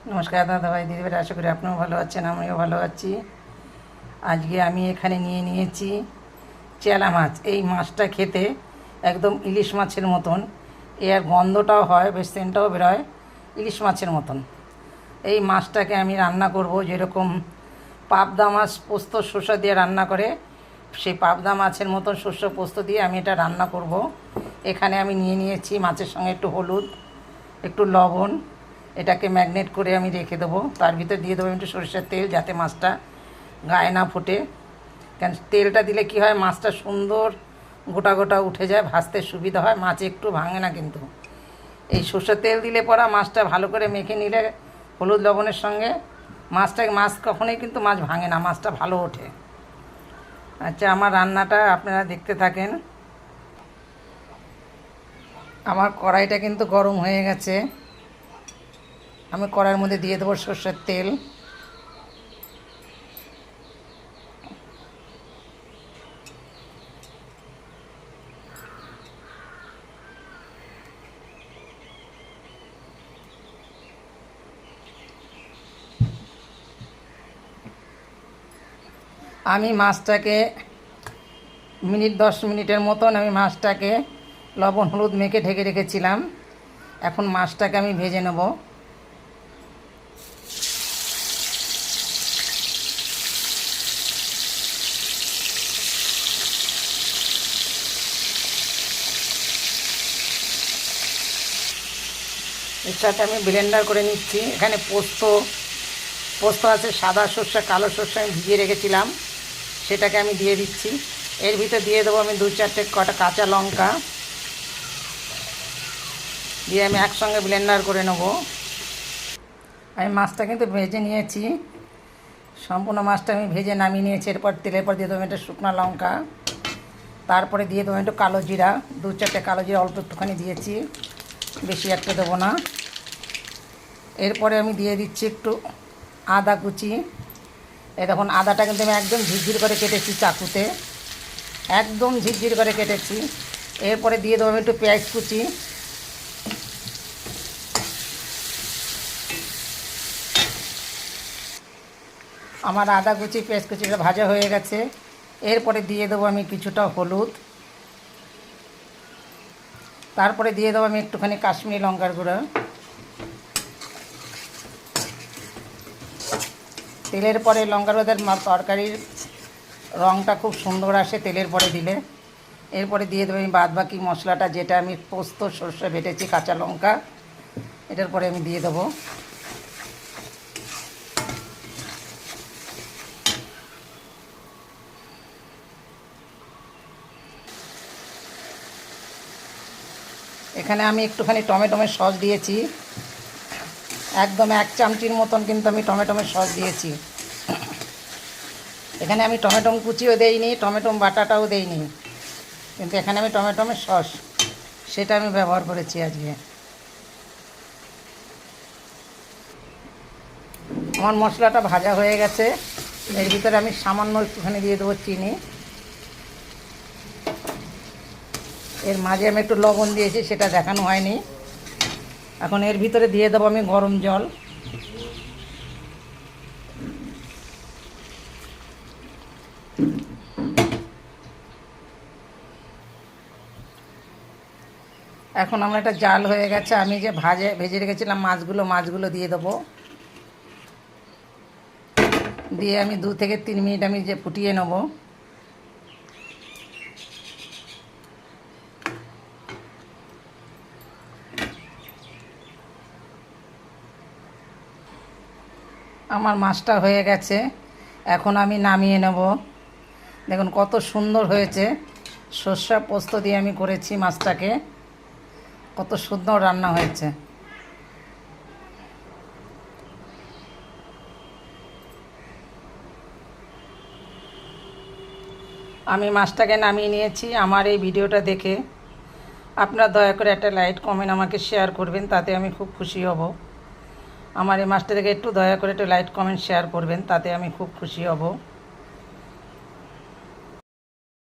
নমস্কার দাদা ভাই দিদিভাই, আশা করি আপনিও ভালো আছেন, আমিও ভালো আছি। আজকে আমি এখানে নিয়ে নিয়েছি চেলা মাছ। এই মাছটা খেতে একদম ইলিশ মাছের মতন, এর গন্ধটাও হয়, বেশ সেন্টটাও বেরোয় ইলিশ মাছের মতন। এই মাছটাকে আমি রান্না করব যেরকম পাবদা মাছ পোস্ত শসা দিয়ে রান্না করে, সেই পাবদা মাছের মতন শস্য পোস্ত দিয়ে আমি এটা রান্না করব। এখানে আমি নিয়ে নিয়েছি মাছের সঙ্গে একটু হলুদ, একটু লবণ, এটাকে ম্যাগনেট করে আমি রেখে দেবো। তার ভিতরে দিয়ে দেবো একটু সরষের তেল, যাতে মাছটা গায়ে না ফোটে। কেন তেলটা দিলে কি হয়, মাছটা সুন্দর গোটা গোটা উঠে যায়, ভাজতে সুবিধা হয়, মাছ একটু ভাঙে না। কিন্তু এই সরষের তেল দিলে পরা মাছটা ভালো করে মেখে নিলে হলুদ লবণের সঙ্গে মাছ কখনোই কিন্তু মাছ ভাঙে না, মাছটা ভালো ওঠে। আচ্ছা, আমার রান্নাটা আপনারা দেখতে থাকেন। আমার কড়াইটা কিন্তু গরম হয়ে গেছে। আমি কড়াইয়ের মধ্যে দিয়ে দেবো সরষের তেল। আমি মাছটাকে 10 মিনিটের মতন আমি মাছটাকে লবণ হলুদ মেখে ঢেকে রেখেছিলাম। এখন মাছটাকে আমি ভেজে নেব। এর সাথে আমি ব্লেন্ডার করে নিচ্ছি। এখানে পোস্ত আছে, সাদা সর্ষে কালো সর্ষে আমি ভিজিয়ে রেখেছিলাম, সেটাকে আমি দিয়ে দিচ্ছি। এর ভিতরে দিয়ে দেবো আমি 2-4টে কটা কাঁচা লঙ্কা, দিয়ে আমি একসঙ্গে ব্লেন্ডার করে নেব। আমি মাছটা কিন্তু ভেজে নিয়েছি, সম্পূর্ণ মাছটা আমি ভেজে নামিয়ে নিয়েছি। এরপর তেলের পর দিয়ে দেবো একটা শুকনো লঙ্কা, তারপরে দিয়ে দেবো একটু কালো জিরা, 2-4টে কালো জিরা অল্প একটুখানি দিয়েছি, বেশি একটা দেবো না। এরপরে আমি দিয়ে দিচ্ছি একটু আদা কুচি। এই দেখুন, আদাটা কিন্তু আমি একদম ঝিরঝির করে কেটেছি চাকুতে, একদম ঝিরঝির করে কেটেছি। এরপরে দিয়ে দেবো একটু পেঁয়াজ কুচি। আমার আদা কুচি পেঁয়াজ কুচিটা ভাজা হয়ে গেছে। এরপরে দিয়ে দেবো আমি কিছুটা হলুদ, তারপরে দিয়ে দেবো আমি একটুখানি কাশ্মীরি লঙ্কার গুঁড়ো। তেলের পরে লঙ্কার গুঁড়োর তরকারির রঙটা খুব সুন্দর আসে তেলের পরে দিলে। এরপরে দিয়ে দেবো আমি বাদ বাকি মশলাটা, যেটা আমি পোস্ত সর্ষে বেটেছি, কাঁচা লঙ্কা, এটার পরে আমি দিয়ে দেবো। এখানে আমি একটুখানি টমেটোমের সস দিয়েছি, একদম 1 চামচির মতন কিন্তু আমি টমেটোমের সস দিয়েছি। এখানে আমি টমেটো কুচিও দেইনি, টমেটো বাটাটাও দেইনি, কিন্তু এখানে আমি টমেটোমের সস সেটা আমি ব্যবহার করেছি আজকে। আমার মশলাটা ভাজা হয়ে গেছে। এর ভিতরে আমি সামান্য একটুখানি দিয়ে দেবো চিনি। এর মাঝে আমি একটু লবণ দিয়েছি, সেটা দেখানো হয়নি। এখন এর ভিতরে দিয়ে দেবো আমি গরম জল। এখন আমার একটা জাল হয়ে গেছে। আমি যে ভেজে রেখেছিলাম মাছগুলো দিয়ে দেবো। দিয়ে আমি 2 থেকে 3 মিনিট আমি যে ফুটিয়ে নেব। আমার মাছটা হয়ে গেছে, এখন আমি নামিয়ে নেব। দেখুন কত সুন্দর হয়েছে, সর্ষে পোস্ত দিয়ে আমি করেছি মাছটাকে, কত সুন্দর রান্না হয়েছে। আমি মাছটাকে নামিয়ে নিয়েছি। আমার এই ভিডিওটা দেখে আপনারা দয়া করে একটা লাইক কমেন্ট আমাকে শেয়ার করবেন, তাতে আমি খুব খুশি হব। আমার এই মাছটা দেখে একটু দয়া করে একটু লাইক কমেন্ট শেয়ার করবেন, তাতে আমি খুব খুশি হব।